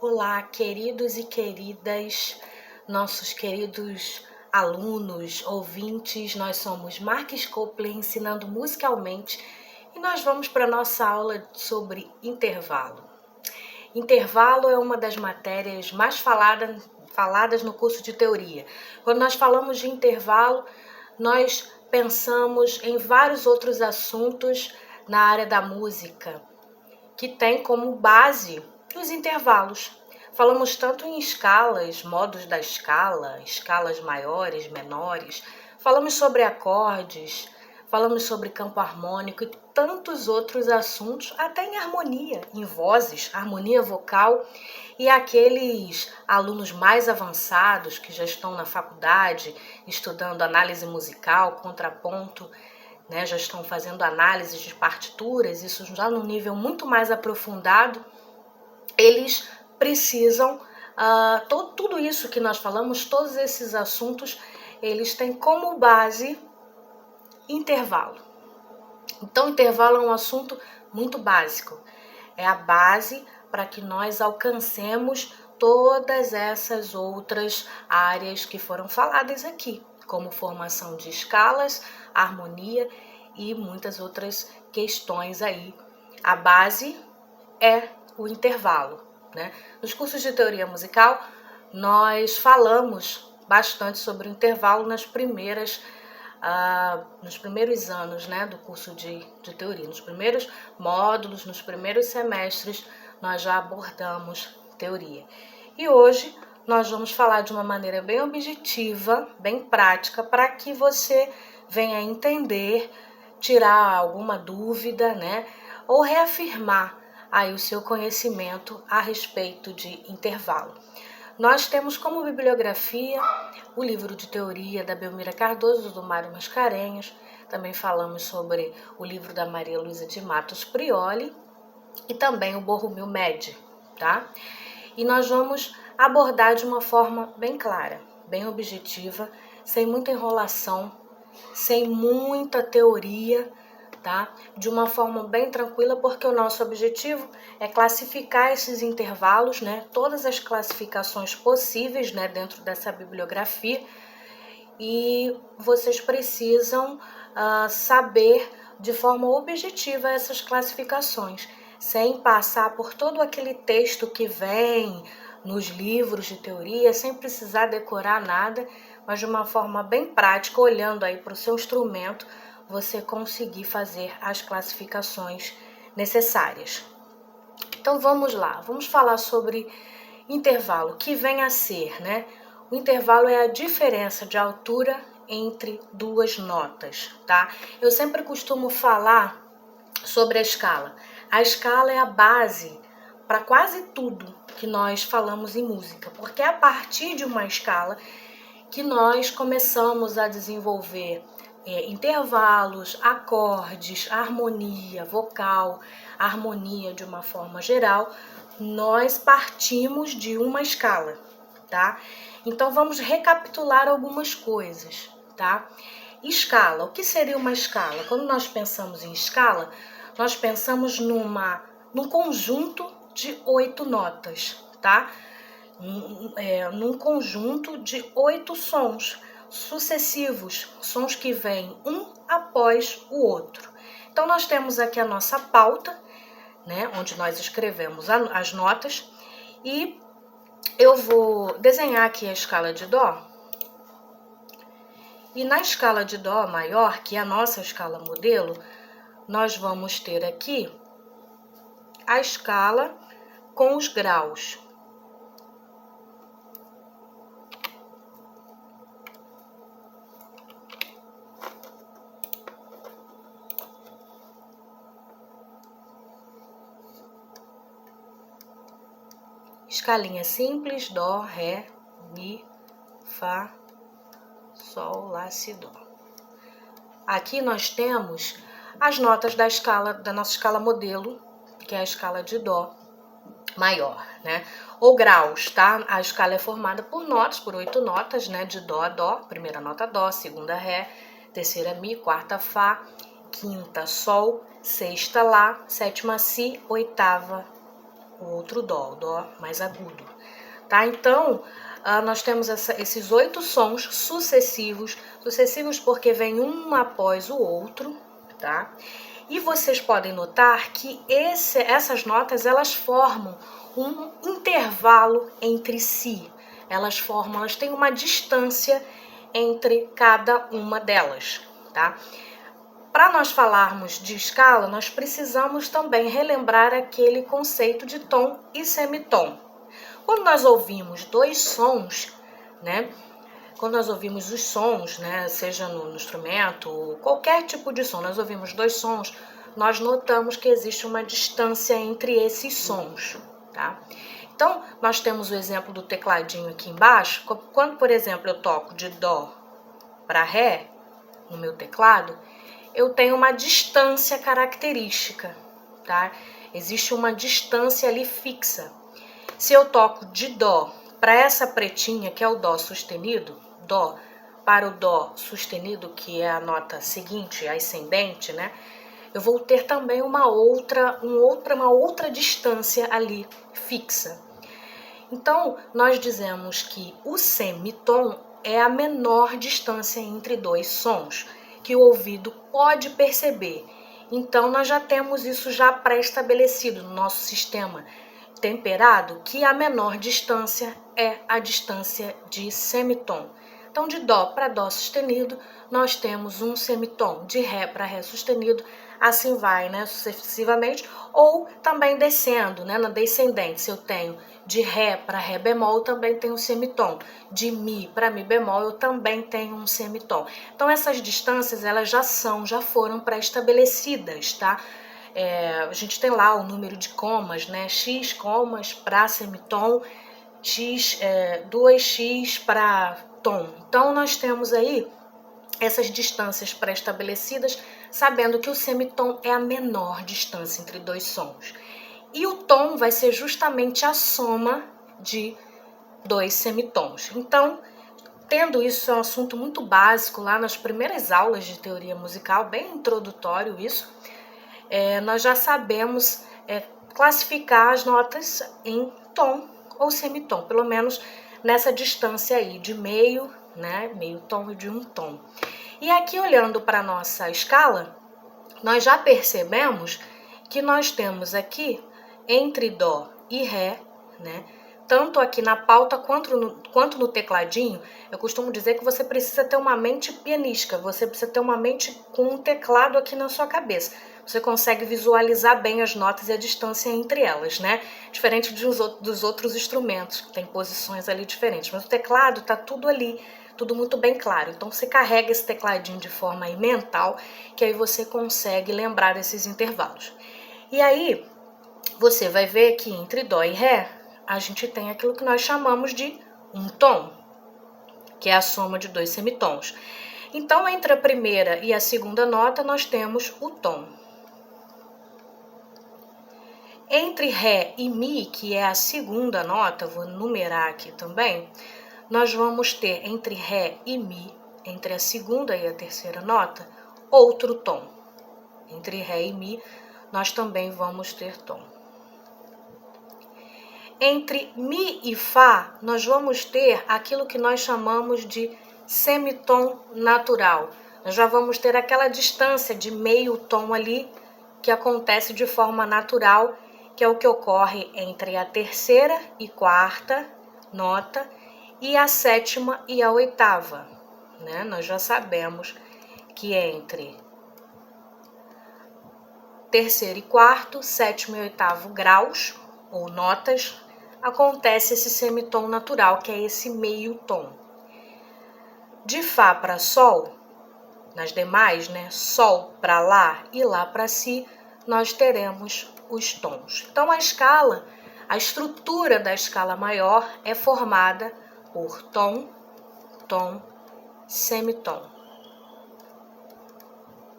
Olá, queridos e queridas, nossos queridos alunos, ouvintes, nós somos Marques Copley, ensinando musicalmente, e nós vamos para a nossa aula sobre intervalo. Intervalo é uma das matérias mais faladas no curso de teoria. Quando nós falamos de intervalo, nós pensamos em vários outros assuntos na área da música, que tem como base os intervalos. Falamos tanto em escalas, modos da escala, escalas maiores, menores, falamos sobre acordes, falamos sobre campo harmônico e tantos outros assuntos, até em harmonia, em vozes, harmonia vocal. E aqueles alunos mais avançados que já estão na faculdade estudando análise musical, contraponto, né, já estão fazendo análise de partituras, isso já num nível muito mais aprofundado, eles precisam, tudo isso que nós falamos, todos esses assuntos, eles têm como base intervalo. Então, intervalo é um assunto muito básico, é a base para que nós alcancemos todas essas outras áreas que foram faladas aqui, como formação de escalas, harmonia e muitas outras questões aí. A base é o intervalo, né? Nos cursos de teoria musical, nós falamos bastante sobre o intervalo nos primeiros anos, né, do curso de teoria. Nos primeiros módulos, nos primeiros semestres, nós já abordamos teoria. E hoje nós vamos falar de uma maneira bem objetiva, bem prática, para que você venha entender, tirar alguma dúvida, né, ou reafirmar aí o seu conhecimento a respeito de intervalo. Nós temos como bibliografia o livro de teoria da Belmira Cardoso, do Mário Mascarenhas. Também falamos sobre o livro da Maria Luísa de Matos Prioli e também o Borromeo Med, tá? E nós vamos abordar de uma forma bem clara, bem objetiva, sem muita enrolação, sem muita teoria, tá? De uma forma bem tranquila, porque o nosso objetivo é classificar esses intervalos, né? Todas as classificações possíveis, né? Dentro dessa bibliografia, e vocês precisam saber de forma objetiva essas classificações, sem passar por todo aquele texto que vem nos livros de teoria, sem precisar decorar nada, mas de uma forma bem prática, olhando aí para o seu instrumento, você conseguir fazer as classificações necessárias. Então vamos lá, vamos falar sobre intervalo, que vem a ser, né? O intervalo é a diferença de altura entre duas notas, tá? Eu sempre costumo falar sobre a escala. A escala é a base para quase tudo que nós falamos em música, porque é a partir de uma escala que nós começamos a desenvolver intervalos, acordes, harmonia vocal, harmonia de uma forma geral. Nós partimos de uma escala, tá? Então vamos recapitular algumas coisas, tá? Escala, o que seria uma escala? Quando nós pensamos em escala, nós pensamos num conjunto de 8 notas, tá? Num conjunto de 8 sons sucessivos, sons que vêm um após o outro. Então nós temos aqui a nossa pauta, né, onde nós escrevemos as notas, e eu vou desenhar aqui a escala de Dó. E na escala de Dó maior, que é a nossa escala modelo, nós vamos ter aqui a escala com os graus. Escalinha simples, Dó, Ré, Mi, Fá, Sol, Lá, Si, Dó. Aqui nós temos as notas da nossa escala modelo, que é a escala de Dó maior, né? Ou graus, tá? A escala é formada por notas, por 8 notas, né? De Dó a Dó, primeira nota Dó, segunda Ré, terceira Mi, quarta Fá, quinta Sol, sexta Lá, sétima Si, oitava o outro dó, o dó mais agudo, tá? Então, nós temos esses 8 sons sucessivos porque vem um após o outro, tá? E vocês podem notar que essas notas, elas formam um intervalo entre si. Elas têm uma distância entre cada uma delas, tá? Para nós falarmos de escala, nós precisamos também relembrar aquele conceito de tom e semitom. Quando nós ouvimos dois sons, né? Quando nós ouvimos os sons, né, seja no instrumento ou qualquer tipo de som, nós ouvimos dois sons, nós notamos que existe uma distância entre esses sons, tá? Então, nós temos o exemplo do tecladinho aqui embaixo. Quando, por exemplo, eu toco de dó para ré no meu teclado, eu tenho uma distância característica, tá? Existe uma distância ali fixa. Se eu toco de dó para essa pretinha, que é o dó sustenido, dó para o dó sustenido, que é a nota seguinte, a ascendente, né? Eu vou ter também uma outra distância ali fixa. Então, nós dizemos que o semitom é a menor distância entre dois sons que o ouvido pode perceber. Então, nós já temos isso já pré-estabelecido no nosso sistema temperado, que a menor distância é a distância de semitom. Então, de dó para dó sustenido, nós temos um semitom. De ré para ré sustenido, assim vai, né, sucessivamente. Ou também descendo, né, na descendente, se eu tenho de ré para ré bemol, eu também tenho um semitom. De mi para mi bemol, eu também tenho um semitom. Então, essas distâncias, elas já foram pré-estabelecidas, tá? A gente tem lá o número de comas, né? X comas para semitom, 2x para tom. Então, nós temos aí essas distâncias pré-estabelecidas, sabendo que o semitom é a menor distância entre dois sons. E o tom vai ser justamente a soma de dois semitons. Então, tendo isso, é um assunto muito básico lá nas primeiras aulas de teoria musical, bem introdutório isso, nós já sabemos classificar as notas em tom ou semitom, pelo menos nessa distância aí de meio, né, meio tom e de um tom. E aqui, olhando para a nossa escala, nós já percebemos que nós temos aqui entre dó e ré, né, tanto aqui na pauta quanto no tecladinho. Eu costumo dizer que você precisa ter uma mente pianística, você precisa ter uma mente com um teclado aqui na sua cabeça. Você consegue visualizar bem as notas e a distância entre elas, né? Diferente dos outros instrumentos, que tem posições ali diferentes. Mas o teclado tá tudo ali, tudo muito bem claro. Então você carrega esse tecladinho de forma aí mental, que aí você consegue lembrar desses intervalos. E aí, você vai ver que entre dó e ré, a gente tem aquilo que nós chamamos de um tom, que é a soma de dois semitons. Então, entre a primeira e a segunda nota, nós temos o tom. Entre ré e mi, que é a segunda nota, vou numerar aqui também, nós vamos ter entre ré e mi, entre a segunda e a terceira nota, outro tom. Entre ré e mi, nós também vamos ter tom. Entre mi e fá, nós vamos ter aquilo que nós chamamos de semitom natural. Nós já vamos ter aquela distância de meio tom ali, que acontece de forma natural, que é o que ocorre entre a terceira e quarta nota e a sétima e a oitava, né? Nós já sabemos que entre terceiro e quarto, sétimo e oitavo graus, ou notas, acontece esse semitom natural, que é esse meio tom. De fá para sol, nas demais, né, sol para lá e lá para si, nós teremos os tons. Então, a estrutura da escala maior é formada por tom, tom, semitom.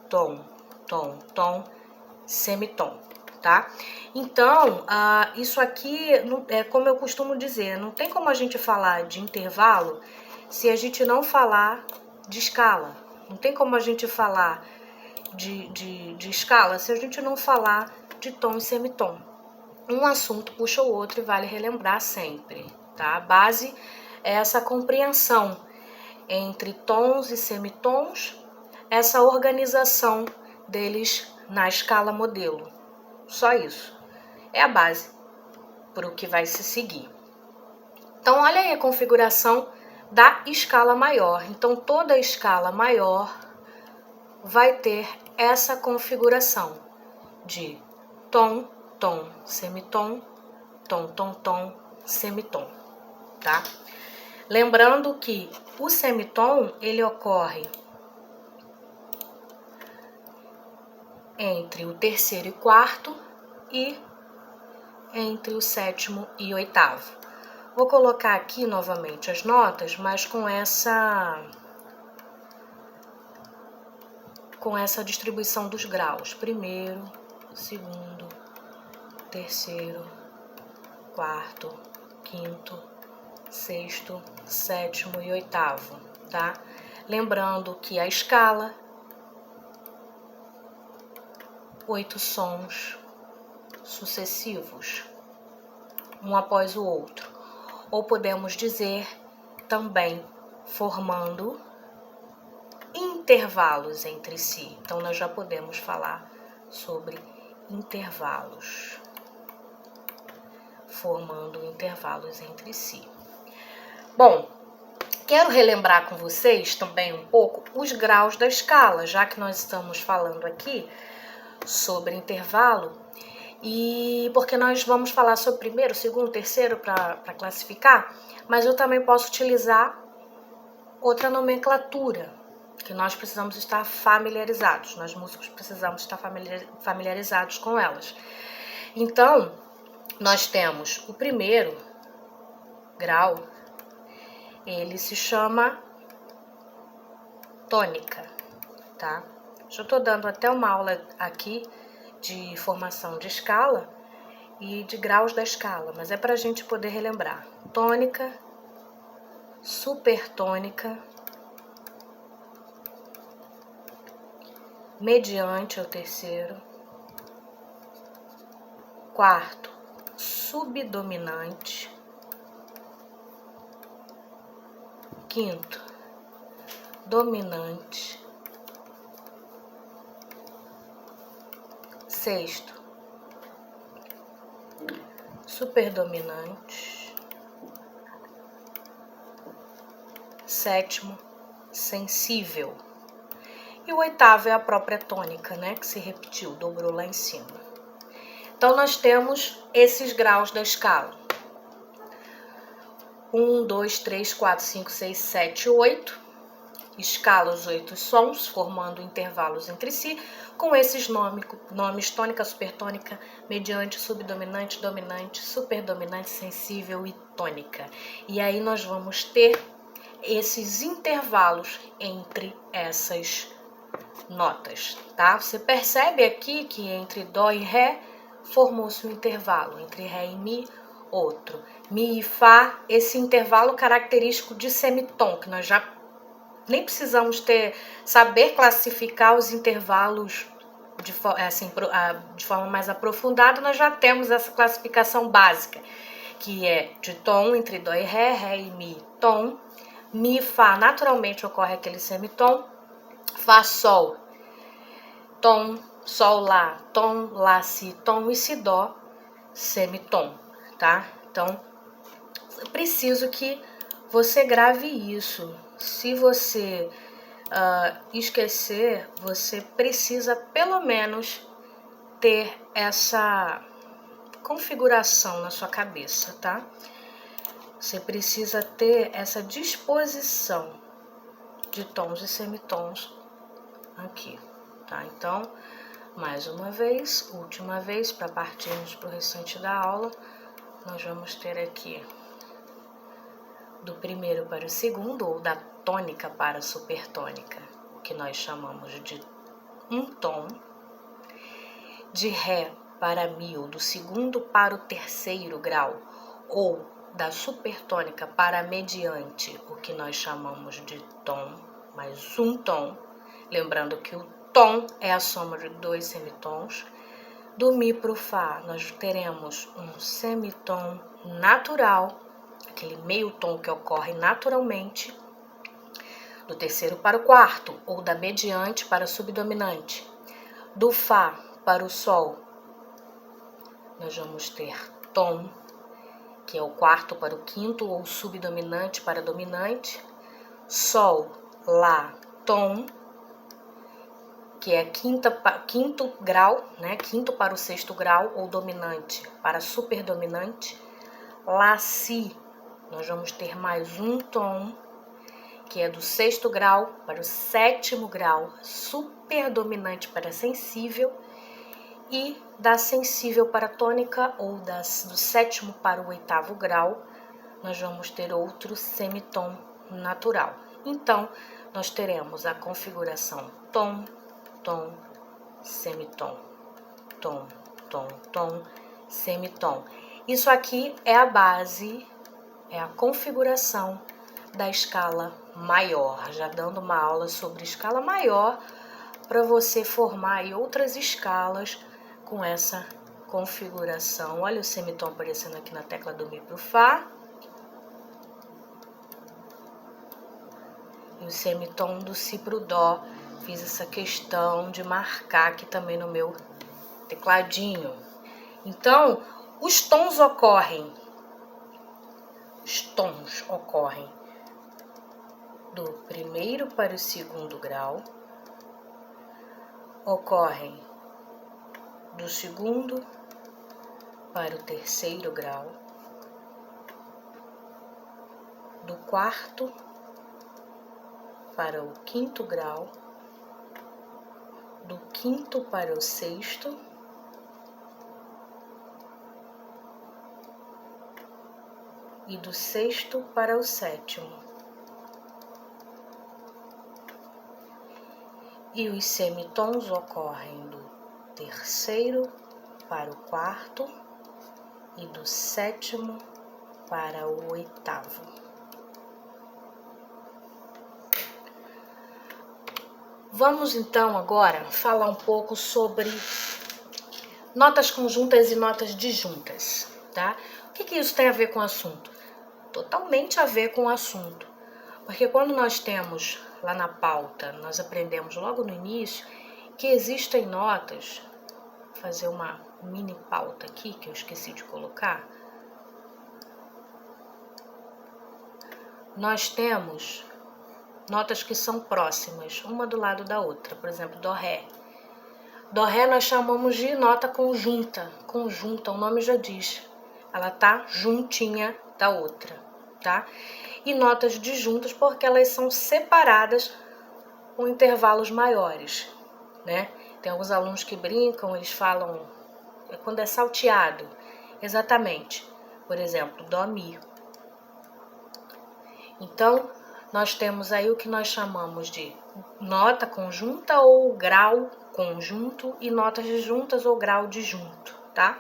Tom, tom, tom, semitom, tá? Então, isso aqui, é como eu costumo dizer, não tem como a gente falar de intervalo se a gente não falar de escala. Não tem como a gente falar de escala se a gente não falar de tom e semitom. um assunto puxa o outro e vale relembrar sempre, tá? A base é essa compreensão entre tons e semitons, essa organização deles na escala modelo. Só isso. É a base para o que vai se seguir. Então, olha aí a configuração da escala maior. Então, toda escala maior vai ter essa configuração de tom, tom, semitom, tom, tom, tom, semitom, tá? Lembrando que o semitom, ele ocorre entre o terceiro e quarto e entre o sétimo e oitavo. Vou colocar aqui novamente as notas, mas com essa distribuição dos graus. Primeiro, segundo, terceiro, quarto, quinto, sexto, sétimo e oitavo, tá? Lembrando que a escala, 8 sons sucessivos, um após o outro. Ou podemos dizer também formando intervalos entre si. Então, nós já podemos falar sobre intervalos, formando intervalos entre si. Bom, quero relembrar com vocês também um pouco os graus da escala, já que nós estamos falando aqui sobre intervalo, e porque nós vamos falar sobre primeiro, segundo, terceiro para classificar, mas eu também posso utilizar outra nomenclatura que nós precisamos estar familiarizados, nós músicos precisamos estar familiarizados com elas. Então, nós temos o primeiro grau, ele se chama tônica, tá? Já estou dando até uma aula aqui de formação de escala e de graus da escala, mas é para a gente poder relembrar. Tônica, supertônica, mediante é o terceiro, quarto, subdominante, quinto, dominante, sexto, superdominante, sétimo, sensível. E o oitavo é a própria tônica, né, que se repetiu, dobrou lá em cima. Então, nós temos esses graus da escala. 1, 2, 3, 4, 5, 6, 7, 8. Escala os 8 sons, formando intervalos entre si, com esses nomes tônica, supertônica, mediante, subdominante, dominante, superdominante, sensível e tônica. E aí nós vamos ter esses intervalos entre essas notas, tá? Você percebe aqui que entre dó e ré formou-se um intervalo, entre ré e mi, outro. Mi e fá, esse intervalo característico de semitom, que nós já nem precisamos saber classificar os intervalos de forma mais aprofundada, nós já temos essa classificação básica, que é de tom entre dó e ré, ré e mi, tom, mi e fá, naturalmente ocorre aquele semitom, fá, sol, tom, sol, lá, tom, lá, si, tom e si, dó, semitom, tá? Então, eu preciso que você grave isso. Se você esquecer, você precisa pelo menos ter essa configuração na sua cabeça, tá? Você precisa ter essa disposição de tons e semitons aqui, tá? Então, mais uma vez, última vez, para partirmos para o restante da aula, nós vamos ter aqui do primeiro para o segundo, ou da tônica para a supertônica, que nós chamamos de um tom, de ré para mi, ou do segundo para o terceiro grau, ou da supertônica para mediante, o que nós chamamos de tom, mais um tom, lembrando que o tom é a soma de 2 semitons, Do Mi para o Fá, nós teremos um semitom natural, aquele meio tom que ocorre naturalmente, do terceiro para o quarto, ou da mediante para o subdominante. Do Fá para o Sol, nós vamos ter tom, que é o quarto para o quinto, ou subdominante para dominante. Sol, Lá, tom, que é quinto grau, né? Quinto para o sexto grau, ou dominante para superdominante. Lá, Si, nós vamos ter mais um tom, que é do sexto grau para o sétimo grau, superdominante para sensível, e da sensível para tônica, ou do sétimo para o oitavo grau, nós vamos ter outro semitom natural. Então, nós teremos a configuração tom, tom, semitom, tom, tom, tom, semitom. Isso aqui é a base, é a configuração da escala maior, já dando uma aula sobre escala maior para você formar aí outras escalas com essa configuração. Olha o semitom aparecendo aqui na tecla do Mi para o Fá. E o semitom do Si para o Dó. Fiz essa questão de marcar aqui também no meu tecladinho. Então, os tons ocorrem do primeiro para o segundo grau, ocorrem do segundo para o terceiro grau, do quarto para o quinto grau, do quinto para o sexto, e do sexto para o sétimo. E os semitons ocorrem do terceiro para o quarto e do sétimo para o oitavo. Vamos então agora falar um pouco sobre notas conjuntas e notas disjuntas, tá? O que isso tem a ver com o assunto? Totalmente a ver com o assunto, porque quando nós temos lá na pauta, nós aprendemos logo no início que existem notas, vou fazer uma mini pauta aqui que eu esqueci de colocar. Nós temos notas que são próximas, uma do lado da outra, por exemplo, Dó, Ré. Dó, Ré nós chamamos de nota conjunta. Conjunta, o nome já diz. Ela tá juntinha da outra, tá? E notas disjuntas porque elas são separadas com intervalos maiores, né? Tem alguns alunos que brincam, eles falam quando é salteado. Exatamente. Por exemplo, Dó, Mi. Então, nós temos aí o que nós chamamos de nota conjunta ou grau conjunto e notas disjuntas ou grau disjunto, tá?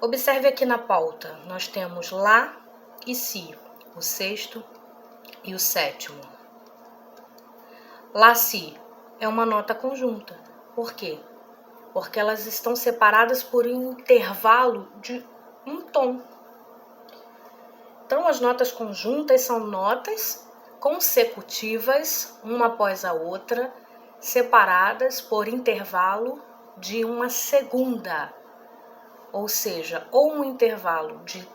Observe aqui na pauta, nós temos Lá e Si, o sexto e o sétimo. Lá, Si é uma nota conjunta. Por quê? Porque elas estão separadas por um intervalo de um tom. Então, as notas conjuntas são notas consecutivas, uma após a outra, separadas por intervalo de uma segunda, ou seja, ou um intervalo de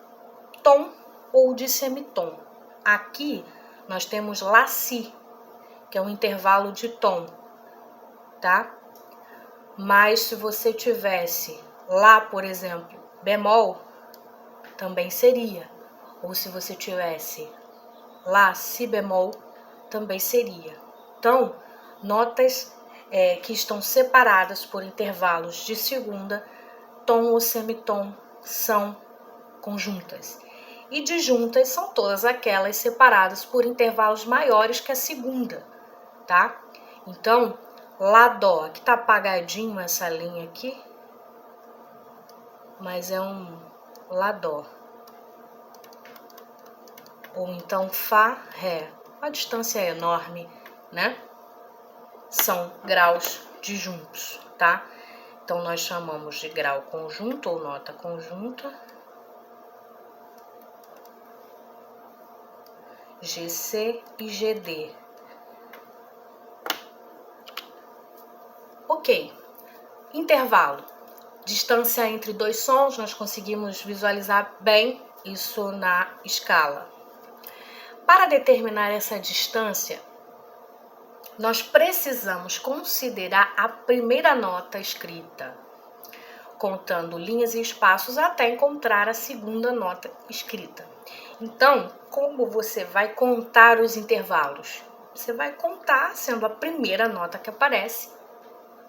tom ou de semitom. Aqui nós temos Lá, Si, que é um intervalo de tom, tá? Mas se você tivesse Lá, por exemplo, bemol, também seria. Ou se você tivesse Lá, Si bemol, também seria. Então, notas que estão separadas por intervalos de segunda, tom ou semitom, são conjuntas. E disjuntas são todas aquelas separadas por intervalos maiores que a segunda, tá? Então, Lá, Dó, aqui tá apagadinho essa linha aqui, mas é um Lá, Dó. Ou então Fá, Ré. A distância é enorme, né? São graus disjuntos, tá? Então, nós chamamos de grau conjunto ou nota conjunta, GC e GD. Ok. Intervalo. Distância entre dois sons, nós conseguimos visualizar bem isso na escala. Para determinar essa distância, nós precisamos considerar a primeira nota escrita, contando linhas e espaços até encontrar a segunda nota escrita. Então, como você vai contar os intervalos? Você vai contar sendo a primeira nota que aparece,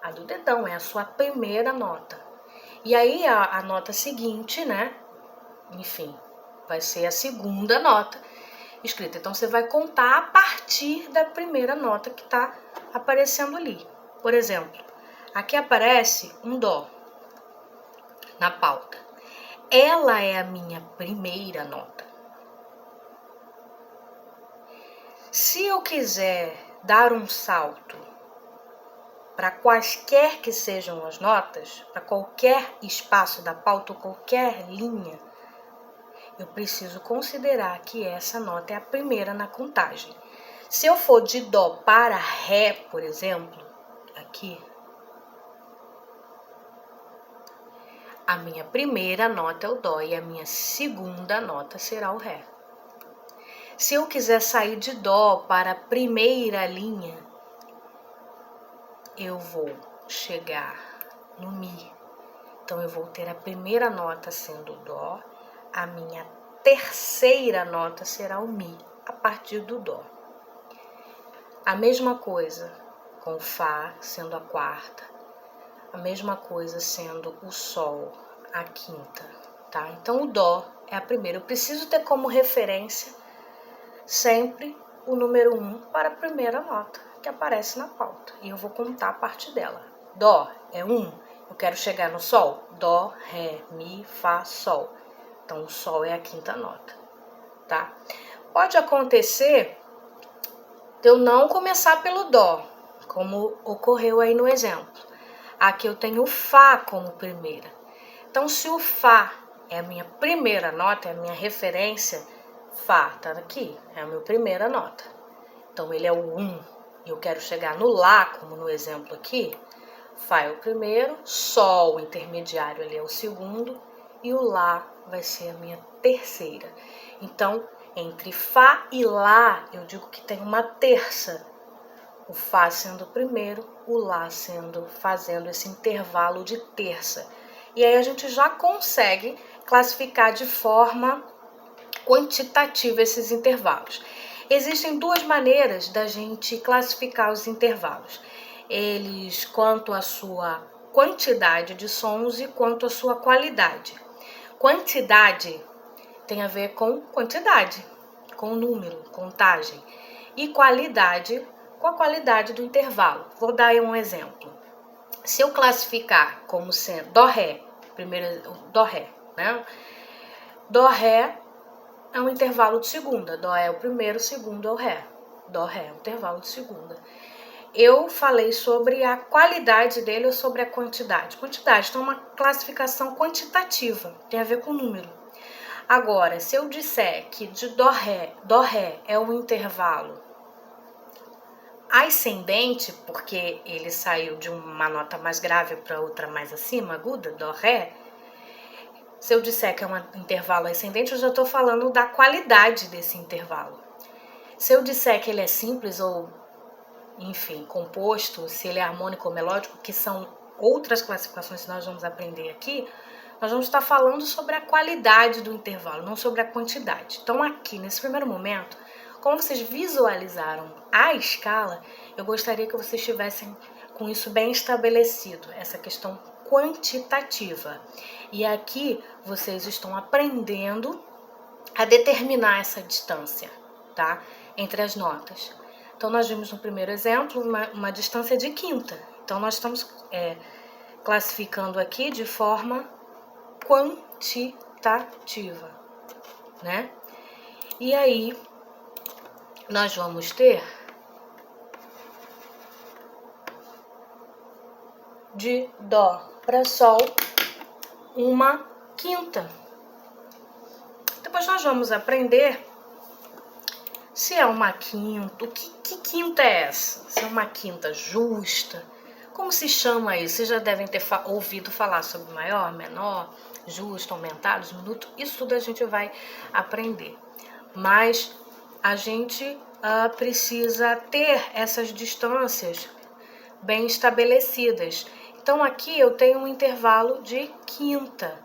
a do dedão, é a sua primeira nota. E aí a nota seguinte, né? Enfim, vai ser a segunda nota escrita. Então, você vai contar a partir da primeira nota que está aparecendo ali. Por exemplo, aqui aparece um dó na pauta. Ela é a minha primeira nota. Se eu quiser dar um salto para quaisquer que sejam as notas, para qualquer espaço da pauta ou qualquer linha, eu preciso considerar que essa nota é a primeira na contagem. Se eu for de dó para ré, por exemplo, aqui, a minha primeira nota é o dó e a minha segunda nota será o ré. Se eu quiser sair de dó para a primeira linha, eu vou chegar no mi. Então, eu vou ter a primeira nota sendo o dó, a minha terceira nota será o mi, a partir do dó. A mesma coisa com o fá sendo a quarta, a mesma coisa sendo o sol, a quinta, tá? Então, o dó é a primeira. Eu preciso ter como referência sempre o número 1 para a primeira nota que aparece na pauta. E eu vou contar a partir dela. Dó é 1. Eu quero chegar no sol. Dó, ré, mi, fá, sol. Então, o sol é a quinta nota, tá? Pode acontecer de eu não começar pelo dó, como ocorreu aí no exemplo. Aqui eu tenho o fá como primeira. Então, se o fá é a minha primeira nota, é a minha referência, fá tá aqui, é a minha primeira nota. Então, ele é o 1. E eu quero chegar no lá, como no exemplo aqui. Fá é o primeiro, sol intermediário ali é o segundo e o lá vai ser a minha terceira. Então, entre fá e lá, eu digo que tem uma terça. O fá sendo o primeiro, o lá fazendo esse intervalo de terça. E aí a gente já consegue classificar de forma quantitativa esses intervalos. Existem duas maneiras da gente classificar os intervalos. Eles quanto à sua quantidade de sons e quanto à sua qualidade. Quantidade tem a ver com quantidade, com número, contagem. E qualidade com a qualidade do intervalo. Vou dar aí um exemplo. Se eu classificar como sendo dó-ré, primeiro dó-ré, né? Dó-ré é um intervalo de segunda. Dó é o primeiro, segundo é o ré. Dó-ré é um intervalo de segunda. Eu falei sobre a qualidade dele ou sobre a quantidade. Quantidade, então é uma classificação quantitativa, tem a ver com número. Agora, se eu disser que de dó-ré é um intervalo ascendente, porque ele saiu de uma nota mais grave para outra mais acima, aguda, dó-ré, se eu disser que é um intervalo ascendente, eu já estou falando da qualidade desse intervalo. Se eu disser que ele é simples ou, enfim, composto, se ele é harmônico ou melódico, que são outras classificações que nós vamos aprender aqui, nós vamos estar falando sobre a qualidade do intervalo, não sobre a quantidade. Então, aqui, nesse primeiro momento, como vocês visualizaram a escala, eu gostaria que vocês tivessem com isso bem estabelecido, essa questão quantitativa. E aqui vocês estão aprendendo a determinar essa distância, tá? Entre as notas. Então, nós vimos no primeiro exemplo uma distância de quinta. Então, nós estamos classificando aqui de forma quantitativa, né? E aí, nós vamos ter de dó para Sol uma quinta. Depois nós vamos aprender se é uma quinta, que quinta é essa? Se é uma quinta justa, como se chama isso? Vocês já devem ter ouvido falar sobre maior, menor, justo, aumentado, diminuto, isso tudo a gente vai aprender. Mas a gente precisa ter essas distâncias bem estabelecidas. Então aqui eu tenho um intervalo de quinta,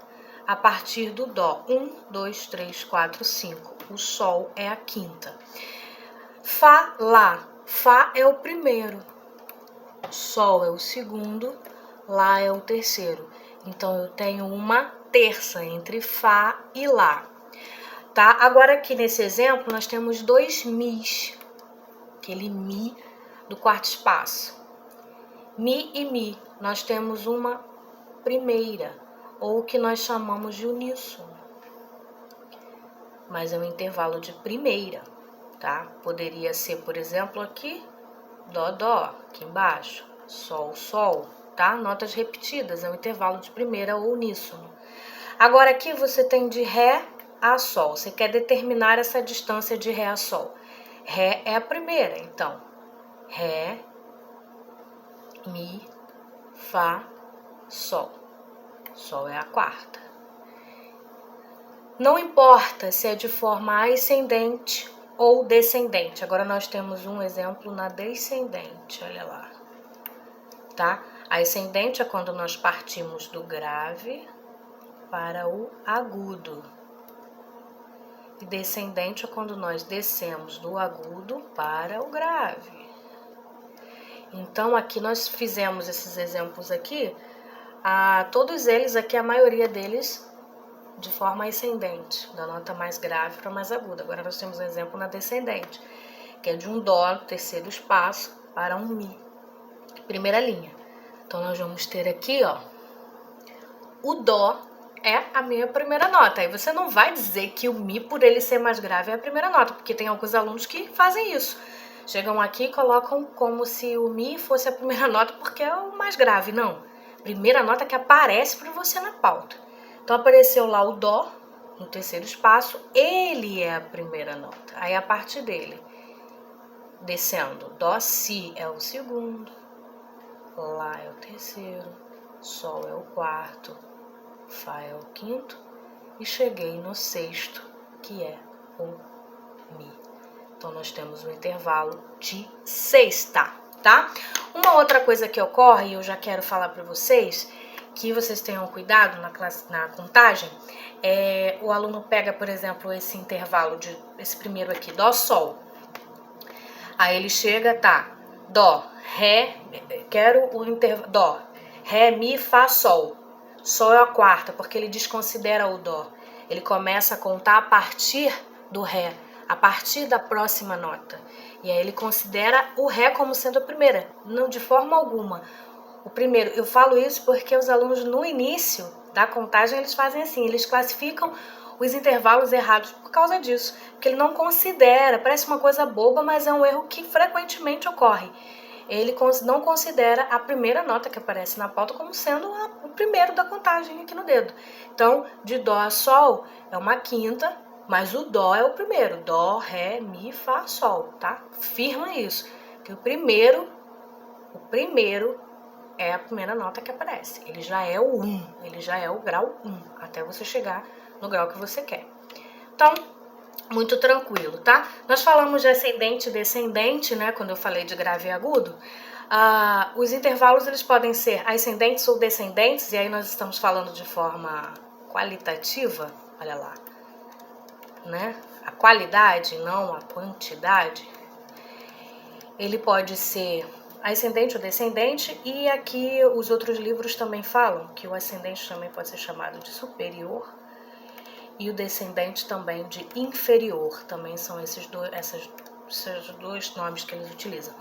a partir do Dó. 1, 2, 3, 4, 5. O Sol é a quinta. Fá, Lá. Fá é o primeiro. Sol é o segundo. Lá é o terceiro. Então eu tenho uma terça entre Fá e Lá. Tá? Agora aqui nesse exemplo nós temos dois Mis. Aquele Mi do quarto espaço. Mi e Mi. Nós temos uma primeira, ou o que nós chamamos de uníssono. Mas é um intervalo de primeira, tá? Poderia ser, por exemplo, aqui, Dó, Dó, aqui embaixo, Sol, Sol, tá? Notas repetidas, é um intervalo de primeira ou uníssono. Agora aqui você tem de Ré a Sol, você quer determinar essa distância de Ré a Sol. Ré é a primeira, então, Ré, Mi, Fá, Sol. Sol é a quarta. Não importa se é de forma ascendente ou descendente. Agora nós temos um exemplo na descendente, olha lá. Tá? A ascendente é quando nós partimos do grave para o agudo. E descendente é quando nós descemos do agudo para o grave. Então aqui nós fizemos esses exemplos aqui, todos eles aqui, a maioria deles de forma ascendente, da nota mais grave para mais aguda. Agora nós temos um exemplo na descendente, que é de um Dó no terceiro espaço para um Mi, primeira linha. Então nós vamos ter aqui, ó, o Dó é a minha primeira nota. Aí você não vai dizer que o Mi, por ele ser mais grave, é a primeira nota, porque tem alguns alunos que fazem isso. Chegam aqui e colocam como se o Mi fosse a primeira nota porque é o mais grave. Não, primeira nota que aparece para você na pauta. Então apareceu lá o Dó no terceiro espaço, ele é a primeira nota. Aí a partir dele, descendo, Dó, Si é o segundo, Lá é o terceiro, Sol é o quarto, Fá é o quinto e cheguei no sexto, que é o Mi. Então nós temos um intervalo de sexta, tá? Uma outra coisa que ocorre, e eu já quero falar para vocês, que vocês tenham cuidado na contagem, o aluno pega, por exemplo, esse intervalo, esse primeiro aqui, Dó, Sol. Aí ele chega, tá, Dó, Ré, quero o intervalo, Dó, Ré, Mi, Fá, Sol. Sol é a quarta, porque ele desconsidera o Dó. Ele começa a contar a partir do Ré, a partir da próxima nota. E aí ele considera o Ré como sendo a primeira, não de forma alguma. O primeiro, eu falo isso porque os alunos no início da contagem eles fazem assim, eles classificam os intervalos errados por causa disso, porque ele não considera, parece uma coisa boba, mas é um erro que frequentemente ocorre. Ele não considera a primeira nota que aparece na pauta como sendo o primeiro da contagem aqui no dedo. Então, de Dó a Sol é uma quinta, mas o Dó é o primeiro. Dó, Ré, Mi, Fá, Sol, tá? Firma isso, que o primeiro é a primeira nota que aparece. Ele já é o 1, ele já é o grau 1, até você chegar no grau que você quer. Então, muito tranquilo, tá? Nós falamos de ascendente e descendente, né? Quando eu falei de grave e agudo. Os intervalos, eles podem ser ascendentes ou descendentes, e aí nós estamos falando de forma qualitativa, olha lá, né? A qualidade, não a quantidade. Ele pode ser ascendente ou descendente, e aqui os outros livros também falam que o ascendente também pode ser chamado de superior e o descendente também de inferior. Também são esses dois nomes que eles utilizam.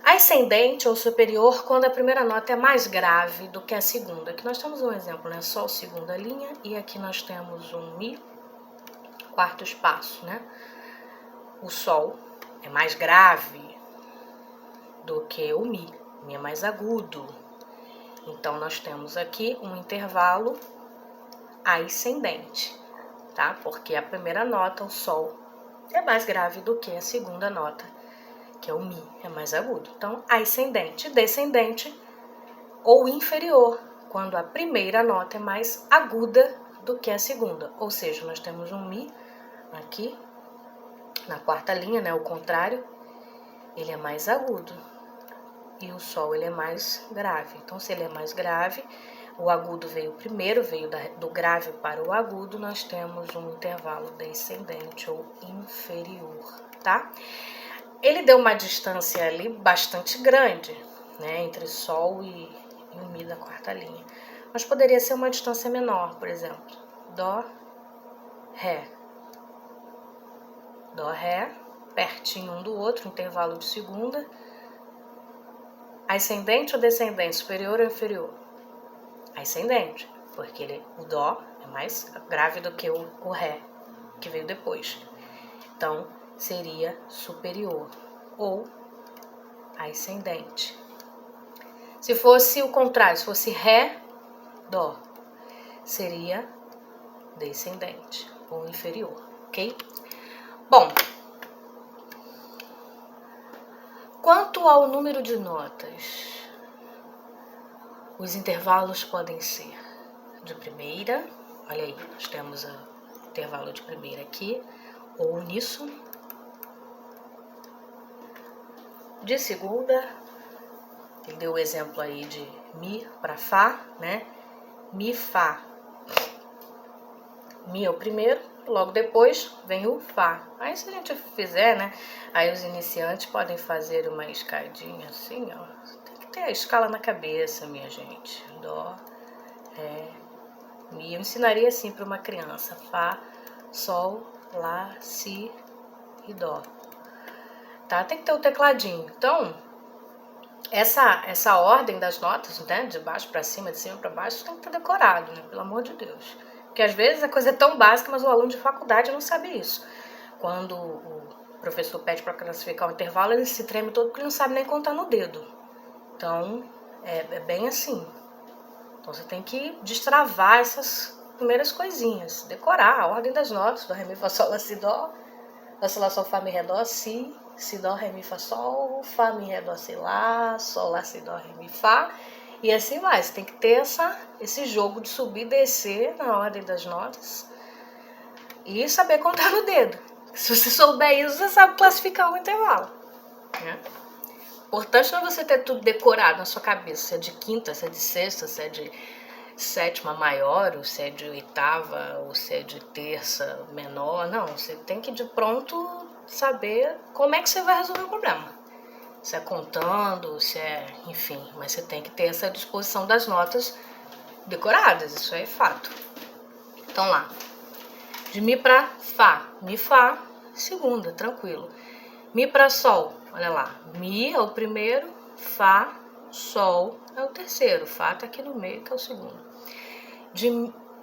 Ascendente ou superior quando a primeira nota é mais grave do que a segunda. Aqui nós temos um exemplo, né? Sol, segunda linha, e aqui nós temos um Mi, quarto espaço, né? O Sol é mais grave do que o Mi é mais agudo. Então, nós temos aqui um intervalo ascendente, tá? Porque a primeira nota, o Sol, é mais grave do que a segunda nota, que é o Mi, é mais agudo. Então, ascendente, descendente ou inferior, quando a primeira nota é mais aguda do que a segunda. Ou seja, nós temos um Mi aqui, na quarta linha, né? O contrário, ele é mais agudo. E o Sol, ele é mais grave. Então, se ele é mais grave, o agudo veio primeiro, veio do grave para o agudo, nós temos um intervalo descendente ou inferior, tá? Ele deu uma distância ali bastante grande, né, entre Sol e o Mi da quarta linha. Mas poderia ser uma distância menor, por exemplo, Dó, Ré. Dó, Ré, pertinho um do outro, intervalo de segunda. Ascendente ou descendente, superior ou inferior? Ascendente, porque o Dó é mais grave do que o Ré, que veio depois. Então, seria superior ou ascendente. Se fosse o contrário, se fosse Ré, Dó, seria descendente ou inferior, ok? Bom, quanto ao número de notas, os intervalos podem ser de primeira, olha aí, nós temos o intervalo de primeira aqui, ou uníssono, de segunda, ele deu o exemplo aí de Mi para Fá, né? Mi, Fá. Mi é o primeiro, logo depois vem o Fá. Aí se a gente fizer, né? Aí os iniciantes podem fazer uma escadinha assim, ó. Tem que ter a escala na cabeça, minha gente. Dó, Ré, Mi. Eu ensinaria assim para uma criança. Fá, Sol, Lá, Si e Dó. Tá? Tem que ter o tecladinho. Então, essa ordem das notas, né? De baixo para cima, de cima para baixo, tem que estar decorado, né? Pelo amor de Deus. Porque às vezes a coisa é tão básica, mas o aluno de faculdade não sabe isso. Quando o professor pede para classificar o intervalo, ele se treme todo porque ele não sabe nem contar no dedo. Então, é bem assim. Então, você tem que destravar essas primeiras coisinhas. Decorar a ordem das notas. Dó, Ré, Mi, Fá, Sol, Lá, Si, Dó. Dó, Si, Lá, Sol, Fá, Mi, Ré, Dó, Si. Si, Dó, Ré, Mi, Fá, Sol. Fá, Mi, Ré, Dó, Si, Lá. Sol, Lá, Si, Dó, Ré, Mi, Fá. E assim vai. Você tem que ter esse jogo de subir e descer na ordem das notas. E saber contar no dedo. Se você souber isso, você sabe classificar o intervalo, né? Importante não é você ter tudo decorado na sua cabeça. Se é de quinta, se é de sexta, se é de sétima maior, ou se é de oitava, ou se é de terça menor. Não, você tem que de pronto saber como é que você vai resolver o problema. Se é contando, se é... enfim, mas você tem que ter essa disposição das notas decoradas, isso é fato. Então lá, de Mi para Fá. Mi, Fá, segunda, tranquilo. Mi para Sol, olha lá. Mi é o primeiro, Fá, Sol é o terceiro. Fá tá aqui no meio, que é o segundo. De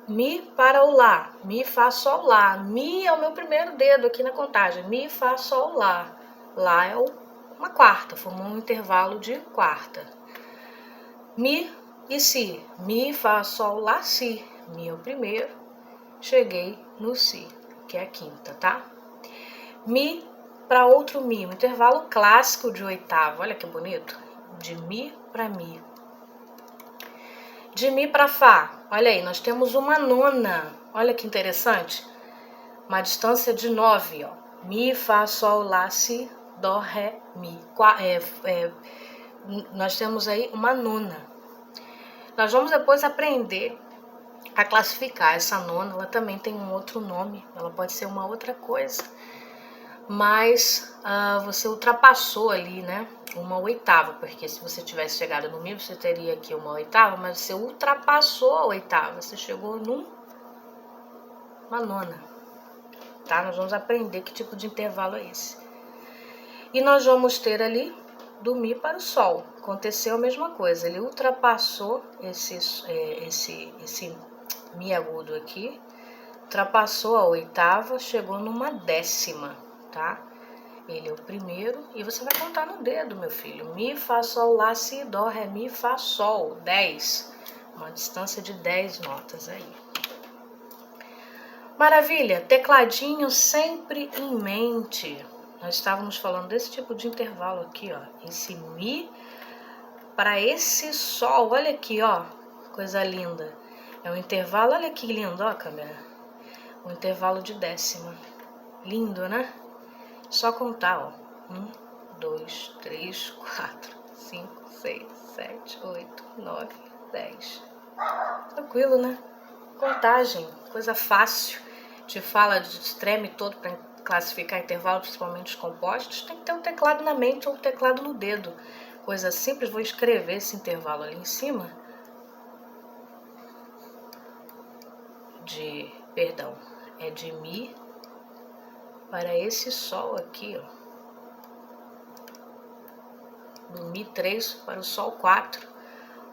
Mi para o Lá. Mi, Fá, Sol, Lá. Mi é o meu primeiro dedo aqui na contagem. Mi, Fá, Sol, Lá. Lá é uma quarta, formou um intervalo de quarta. Mi e Si. Mi, Fá, Sol, Lá, Si. Mi é o primeiro. Cheguei no Si, que é a quinta, tá? Mi para outro Mi, um intervalo clássico de oitava. Olha que bonito. De Mi para Mi. De Mi para Fá. Olha aí, nós temos uma nona. Olha que interessante. Uma distância de 9, ó. Mi, Fá, Sol, Lá, Si, Dó, Ré, Mi. Nós temos aí uma nona. Nós vamos depois aprender a classificar essa nona. Ela também tem um outro nome. Ela pode ser uma outra coisa. Mas você ultrapassou ali, né? Uma oitava, porque se você tivesse chegado no Mi, você teria aqui uma oitava, mas você ultrapassou a oitava, você chegou numa nona, tá? Nós vamos aprender que tipo de intervalo é esse. E nós vamos ter ali do Mi para o Sol. Aconteceu a mesma coisa, ele ultrapassou esse Mi agudo aqui, ultrapassou a oitava, chegou numa décima, tá? ele é o primeiro, e você vai contar no dedo, meu filho. Mi, Fá, Sol, Lá, Si, Dó, Ré, Mi, Fá, Sol. 10. Uma distância de 10 notas aí. Maravilha, tecladinho sempre em mente. Nós estávamos falando desse tipo de intervalo aqui, ó. Esse Mi para esse Sol. Olha aqui, ó. Coisa linda. É um intervalo, olha que lindo, ó, câmera. Um intervalo de décima. Lindo, né? Só contar, ó. 1, 2, 3, 4, 5, 6, 7, 8, 9, 10. Tranquilo, né? Contagem, coisa fácil. Te fala, te treme todo para classificar intervalo, principalmente os compostos. Tem que ter um teclado na mente ou um teclado no dedo. Coisa simples, vou escrever esse intervalo ali em cima. É de Mi para esse Sol aqui, ó. Do Mi 3 para o Sol 4.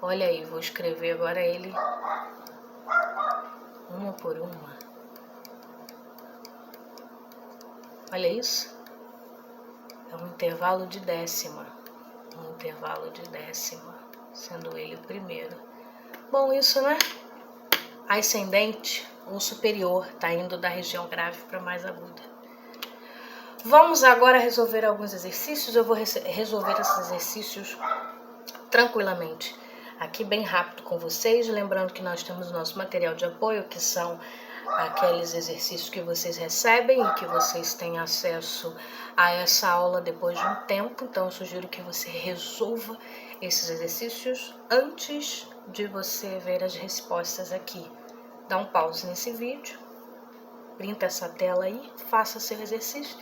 Olha aí, vou escrever agora ele uma por uma. Olha isso. É um intervalo de décima. Um intervalo de décima, sendo ele o primeiro. Bom, isso, né? Ascendente ou superior, tá indo da região grave para mais aguda. Vamos agora resolver alguns exercícios. Eu vou resolver esses exercícios tranquilamente, aqui bem rápido com vocês. Lembrando que nós temos o nosso material de apoio, que são aqueles exercícios que vocês recebem e que vocês têm acesso a essa aula depois de um tempo. Então eu sugiro que você resolva esses exercícios antes de você ver as respostas aqui. Dá um pause nesse vídeo, printa essa tela aí, faça seu exercício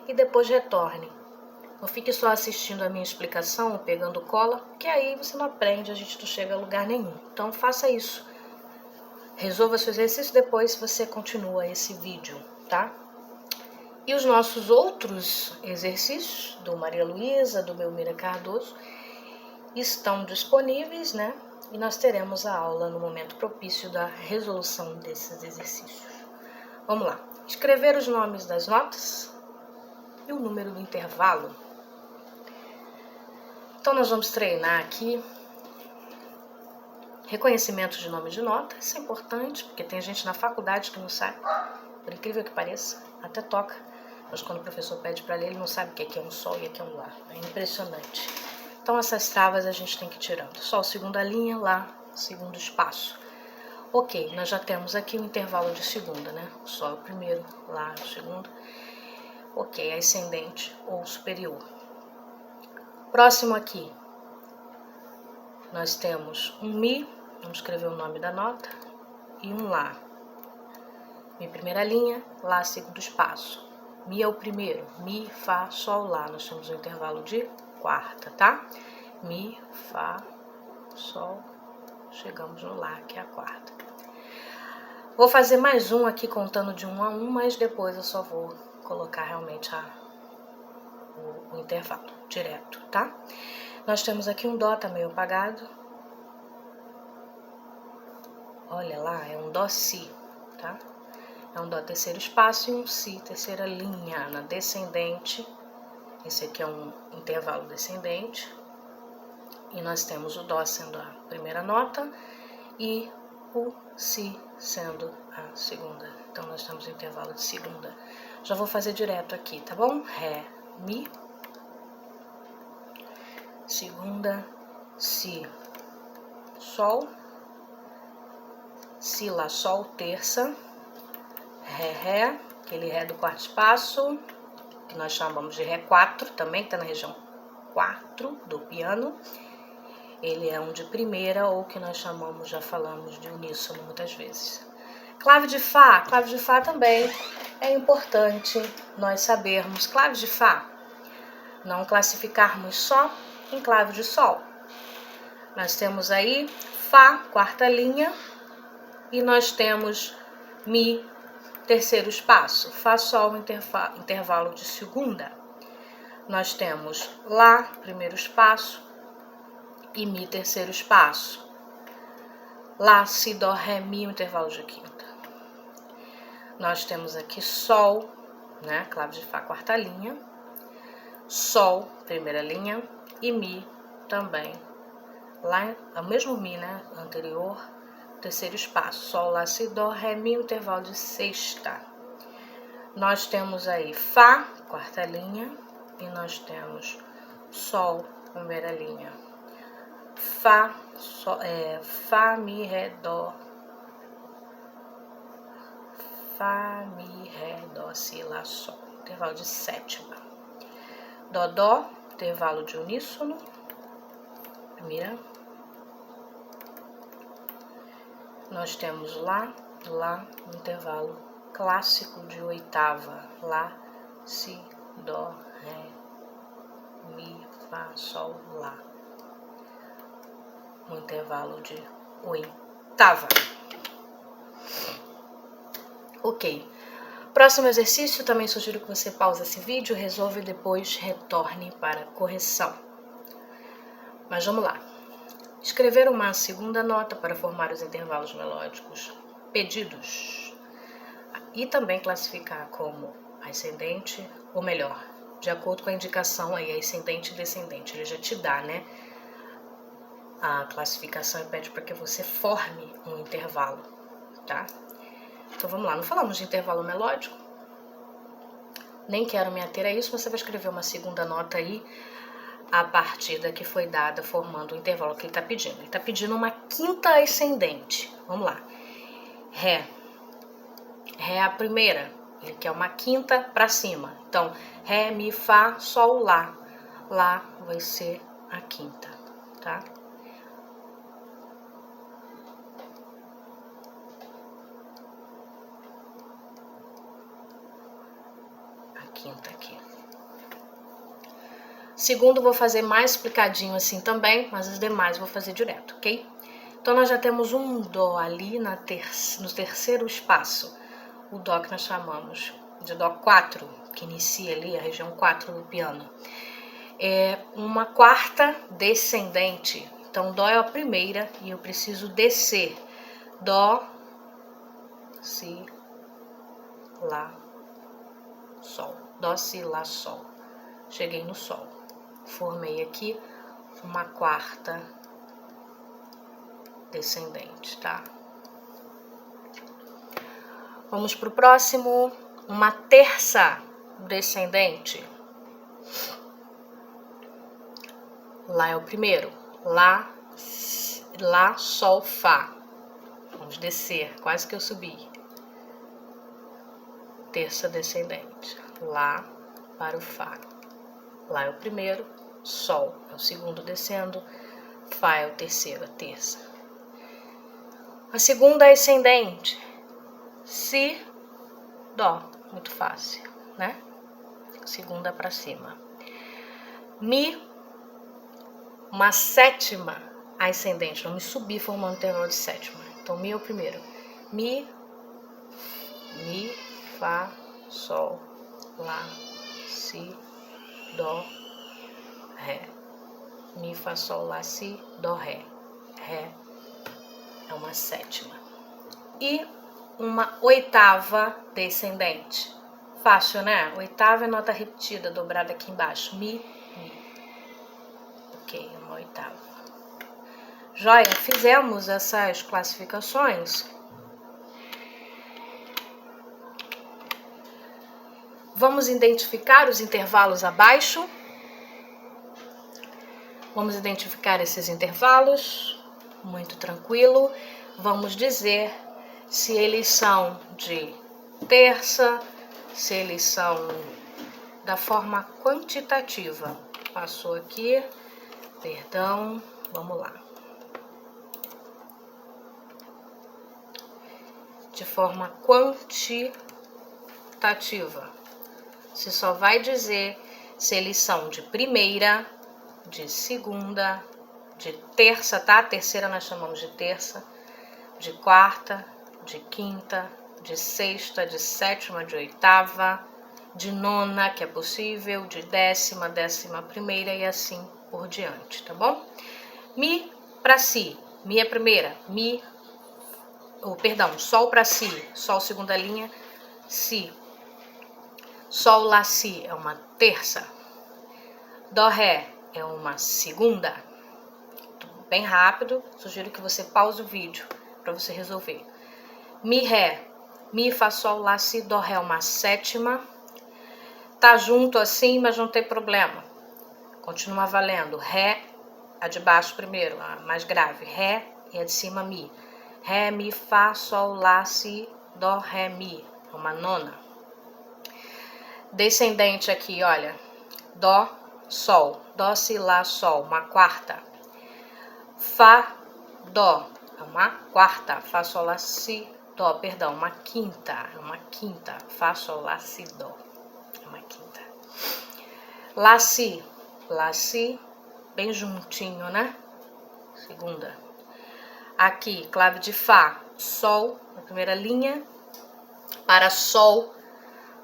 e depois retorne. Não fique só assistindo a minha explicação, pegando cola, que aí você não aprende, a gente não chega a lugar nenhum. Então faça isso. Resolva seu exercício, depois você continua esse vídeo, tá? E os nossos outros exercícios, do Maria Luísa, do Belmira Cardoso, estão disponíveis, né? E nós teremos a aula no momento propício da resolução desses exercícios. Vamos lá. Escrever os nomes das notas e o número do intervalo. Então nós vamos treinar aqui reconhecimento de nome de nota. Isso é importante, porque tem gente na faculdade que não sabe, por incrível que pareça, até toca, mas quando o professor pede para ler, ele não sabe o que é um Sol e o que é um Lá. É impressionante. Então essas travas a gente tem que ir tirando. Sol, segunda linha, Lá, segundo espaço. Ok, nós já temos aqui o intervalo de segunda, né? O Sol é o primeiro, Lá é o segundo. Ok, ascendente ou superior. Próximo aqui, nós temos um Mi, vamos escrever o nome da nota, e um Lá. Mi primeira linha, Lá segundo espaço. Mi é o primeiro, Mi, Fá, Sol, Lá. Nós temos um intervalo de quarta, tá? Mi, Fá, Sol, chegamos no Lá, que é a quarta. Vou fazer mais um aqui contando de 1 a 1, mas depois eu só vou colocar realmente o intervalo direto, tá? Nós temos aqui um Dó, tá meio apagado. Olha lá, é um Dó, Si, tá? É um Dó terceiro espaço e um Si terceira linha na descendente. Esse aqui é um intervalo descendente. E nós temos o Dó sendo a primeira nota e o Si sendo a segunda. Então nós temos o intervalo de segunda. Já vou fazer direto aqui, tá bom? Ré, Mi, segunda, Si, Sol, Si, Lá, Sol, terça, Ré, Ré, aquele Ré do quarto espaço, que nós chamamos de Ré 4, também está na região 4 do piano. Ele é um de primeira, ou que nós chamamos, já falamos, de uníssono muitas vezes. Clave de Fá também é importante nós sabermos. Clave de Fá, não classificarmos só em clave de Sol. Nós temos aí Fá, quarta linha, e nós temos Mi, terceiro espaço. Fá, Sol, intervalo de segunda. Nós temos Lá, primeiro espaço, e Mi, terceiro espaço. Lá, Si, Dó, Ré, Mi, intervalo de quinta. Nós temos aqui Sol, né, clave de Fá, quarta linha, Sol, primeira linha, e Mi também. Lá, é o mesmo Mi, né? Anterior, terceiro espaço. Sol, Lá, Si, Dó, Ré, Mi, o intervalo de sexta. Nós temos aí Fá, quarta linha, e nós temos Sol, primeira linha. Fá, Fá, Mi, Ré, Dó. Fá, Mi, Ré, Dó, Si, Lá, Sol. Intervalo de sétima. Dó, Dó, intervalo de uníssono. Primeira. Nós temos Lá, Lá, intervalo clássico de oitava. Lá, Si, Dó, Ré, Mi, Fá, Sol, Lá. Um intervalo de oitava. Ok. Próximo exercício, também sugiro que você pause esse vídeo, resolva e depois retorne para correção. Mas vamos lá. Escrever uma segunda nota para formar os intervalos melódicos pedidos. E também classificar como ascendente, ou melhor, de acordo com a indicação aí, ascendente e descendente. Ele já te dá, né? A classificação e pede para que você forme um intervalo, tá? Então vamos lá, não falamos de intervalo melódico? Nem quero me ater a isso, você vai escrever uma segunda nota aí, a partir da que foi dada, formando o intervalo que ele está pedindo. Ele está pedindo uma quinta ascendente. Vamos lá. Ré. Ré é a primeira. Ele quer uma quinta para cima. Então, Ré, Mi, Fá, Sol, Lá. Lá vai ser a quinta, tá? A quinta aqui. Segundo, vou fazer mais explicadinho assim também, mas os demais vou fazer direto, ok? Então, nós já temos um Dó ali no terceiro espaço. O Dó que nós chamamos de Dó 4, que inicia ali a região 4 do piano. É uma quarta descendente. Então, Dó é a primeira e eu preciso descer. Dó, Si, Lá, Sol. Dó, Si, Lá, Sol. Cheguei no Sol. Formei aqui uma quarta descendente, tá? Vamos pro próximo. Uma terça descendente. Lá é o primeiro. Lá, Sol, Fá. Vamos descer, quase que eu subi. Terça descendente. Lá para o Fá. Lá é o primeiro. Sol é o segundo descendo. Fá é o terceiro, a terça. A segunda ascendente. Si, Dó. Muito fácil, né? Segunda para cima. Mi, uma sétima ascendente. Vamos subir formando intervalo de sétima. Então, Mi é o primeiro. Mi, Fá, Sol, Lá, Si, Dó, Ré. Mi, Fá, Sol, Lá, Si, Dó, Ré. Ré é uma sétima. E uma oitava descendente. Fácil, né? Oitava é nota repetida, dobrada aqui embaixo. Mi, Mi. Ok, uma oitava. Joia, fizemos essas classificações. Vamos identificar os intervalos abaixo. Vamos identificar esses intervalos. Muito tranquilo. Vamos dizer se eles são de terça, se eles são da forma quantitativa. Passou aqui, perdão, vamos lá. De forma quantitativa. Você só vai dizer se eles são de primeira, de segunda, de terça, tá? Terceira nós chamamos de terça, de quarta, de quinta, de sexta, de sétima, de oitava, de nona, que é possível, de décima, décima primeira e assim por diante, tá bom? Mi para Si, Mi é primeira, Mi, Sol para Si, Sol segunda linha, Si. Sol, Lá, Si é uma terça. Dó, Ré é uma segunda. Bem rápido, sugiro que você pause o vídeo para você resolver. Mi, Ré, Mi, Fá, Sol, Lá, Si, Dó, Ré é uma sétima. Tá junto assim, mas não tem problema. Continua valendo. Ré, a de baixo primeiro, a mais grave. Ré e a de cima, Mi. Ré, Mi, Fá, Sol, Lá, Si, Dó, Ré, Mi. É uma nona. Descendente aqui, olha. Dó, Sol. Dó, Si, Lá, Sol. Uma quarta. Fá, Dó. É uma quarta. Fá, Sol, Lá, Si, Dó. Perdão, uma quinta. É uma quinta. Fá, Sol, Lá, Si, Dó. É uma quinta. Lá, Si. Lá, Si. Bem juntinho, né? Segunda. Aqui, clave de Fá. Sol, na primeira linha. Para Sol,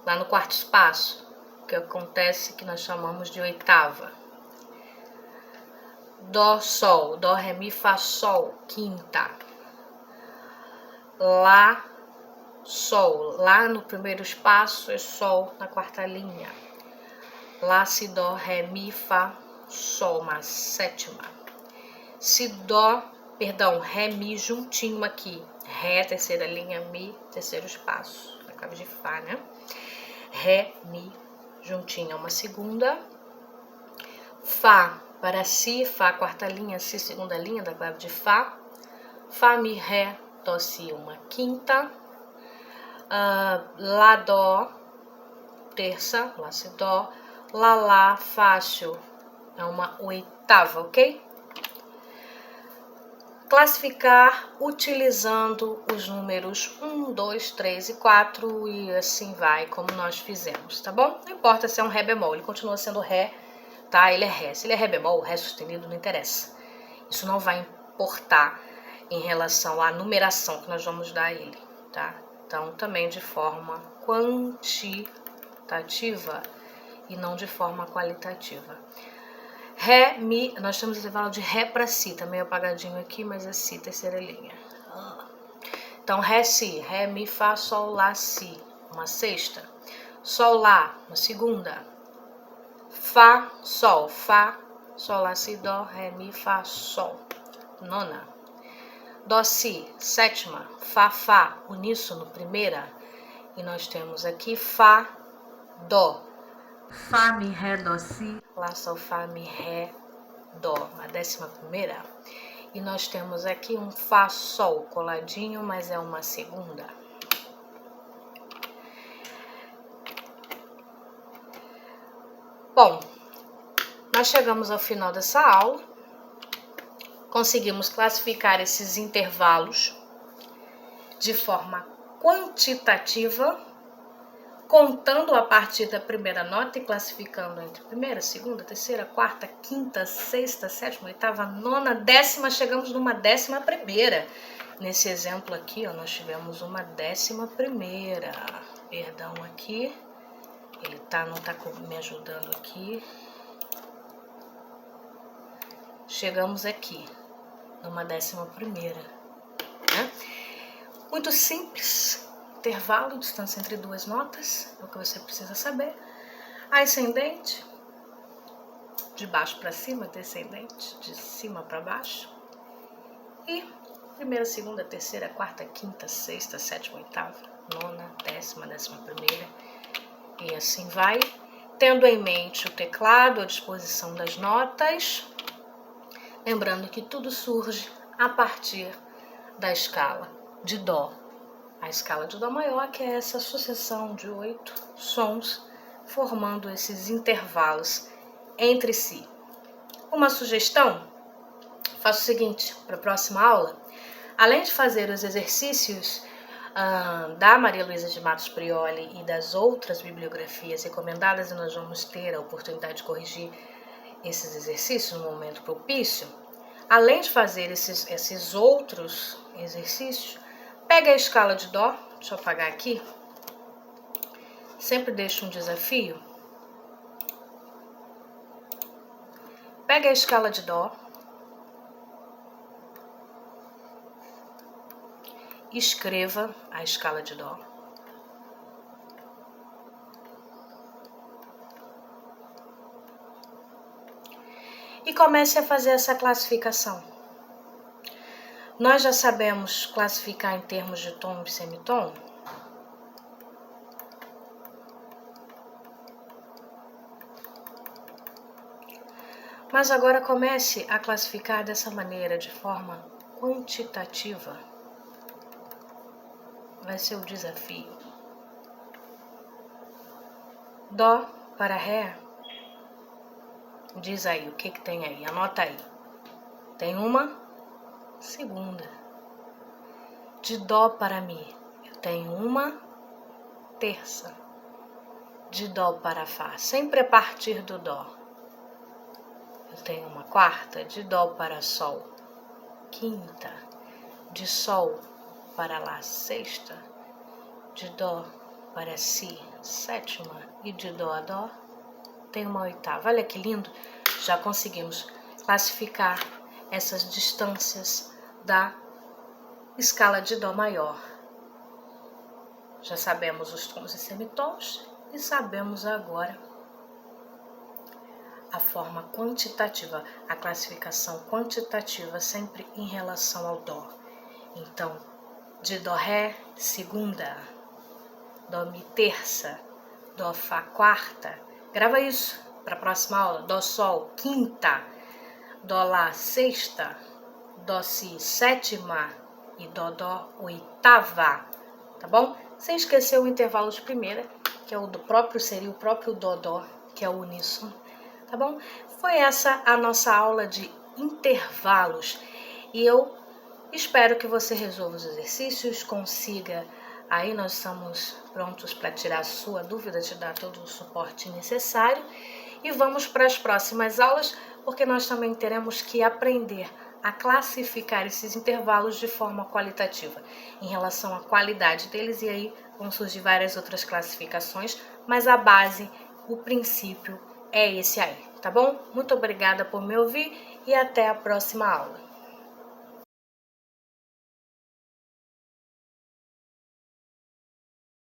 lá no quarto espaço. Que acontece que nós chamamos de oitava. Dó, Sol, Dó, Ré, Mi, Fá, Sol, quinta. Lá, Sol, lá no primeiro espaço é Sol na quarta linha. Lá, Si, Dó, Ré, Mi, Fá, Sol, uma sétima. Si, Dó, perdão, Ré, Mi juntinho aqui. Ré, terceira linha, Mi, terceiro espaço. Na clave de Fá, né? Ré, Mi, juntinho, uma segunda. Fá, para Si, Fá, quarta linha, Si, segunda linha da clave de Fá. Fá, Mi, Ré, Dó, Si, uma quinta. Lá, Dó, terça, Lá, Si, Dó. Lá, fácil, é uma oitava, ok? Classificar utilizando os números 1, 2, 3 e 4 e assim vai, como nós fizemos, tá bom? Não importa se é um Ré bemol, ele continua sendo Ré, tá? Ele é Ré. Se ele é Ré bemol, Ré sustenido não interessa. Isso não vai importar em relação à numeração que nós vamos dar a ele, tá? Então, também de forma quantitativa e não de forma qualitativa. Ré, Mi, nós temos intervalo de Ré para Si, tá meio apagadinho aqui, mas é Si, terceira linha. Então, Ré, Si, Ré, Mi, Fá, Sol, Lá, Si, uma sexta. Sol, Lá, uma segunda. Fá, Sol, Lá, Si, Dó, Ré, Mi, Fá, Sol, nona. Dó, Si, sétima. Fá, uníssono, primeira. E nós temos aqui Fá, Dó. Fá, Mi, Ré, Dó, Si, Lá, Sol, Fá, Mi, Ré, Dó, a 11ª. E nós temos aqui um Fá, Sol coladinho, mas é uma segunda. Bom, nós chegamos ao final dessa aula. Conseguimos classificar esses intervalos de forma quantitativa, contando a partir da primeira nota e classificando entre primeira, segunda, terceira, quarta, quinta, sexta, sétima, oitava, nona, décima, chegamos numa 11ª. Nesse exemplo aqui, ó, nós tivemos uma 11ª. Perdão aqui, ele não tá me ajudando aqui. Chegamos aqui numa 11ª, né? Muito simples. Intervalo, distância entre duas notas, é o que você precisa saber. Ascendente, de baixo para cima, descendente, de cima para baixo. E primeira, segunda, terceira, quarta, quinta, sexta, sétima, oitava, nona, 10ª, 11ª. E assim vai. Tendo em mente o teclado, a disposição das notas. Lembrando que tudo surge a partir da escala de Dó. A escala de Dó maior, que é essa sucessão de 8 sons, formando esses intervalos entre si. Uma sugestão, faça o seguinte, para a próxima aula, além de fazer os exercícios da Maria Luísa de Matos Prioli e das outras bibliografias recomendadas, e nós vamos ter a oportunidade de corrigir esses exercícios no momento propício, além de fazer esses outros exercícios, pega a escala de Dó, deixa eu apagar aqui, sempre deixo um desafio. Pega a escala de Dó, escreva a escala de Dó. e comece a fazer essa classificação. Nós já sabemos classificar em termos de tom e semitom? Mas agora comece a classificar dessa maneira, de forma quantitativa. Vai ser o desafio. Dó para Ré. Diz aí, o que tem aí? Anota aí. Tem uma segunda. De Dó para Mi, eu tenho uma terça. De Dó para Fá, sempre a partir do Dó, eu tenho uma quarta. De Dó para Sol, quinta. De Sol para Lá, sexta. De Dó para Si, sétima. E de Dó a Dó, tem uma oitava. Olha que lindo! Já conseguimos classificar essas distâncias da escala de Dó maior. Já sabemos os tons e semitons e sabemos agora a forma quantitativa, a classificação quantitativa sempre em relação ao Dó. Então, de Dó Ré, segunda. Dó Mi, terça. Dó Fá, quarta. Grava isso para a próxima aula. Dó Sol, quinta. Dó Lá, sexta. Dó Si, sétima. E Dó, oitava. Tá bom? Sem esquecer o intervalo de primeira, que é o do próprio, seria o próprio Dó, que é o uníssono. Tá bom? Foi essa a nossa aula de intervalos. E eu espero que você resolva os exercícios, consiga. Aí nós estamos prontos para tirar a sua dúvida, te dar todo o suporte necessário. E vamos para as próximas aulas, porque nós também teremos que aprender a classificar esses intervalos de forma qualitativa, em relação à qualidade deles, e aí vão surgir várias outras classificações, mas a base, o princípio é esse aí, tá bom? Muito obrigada por me ouvir e até a próxima aula.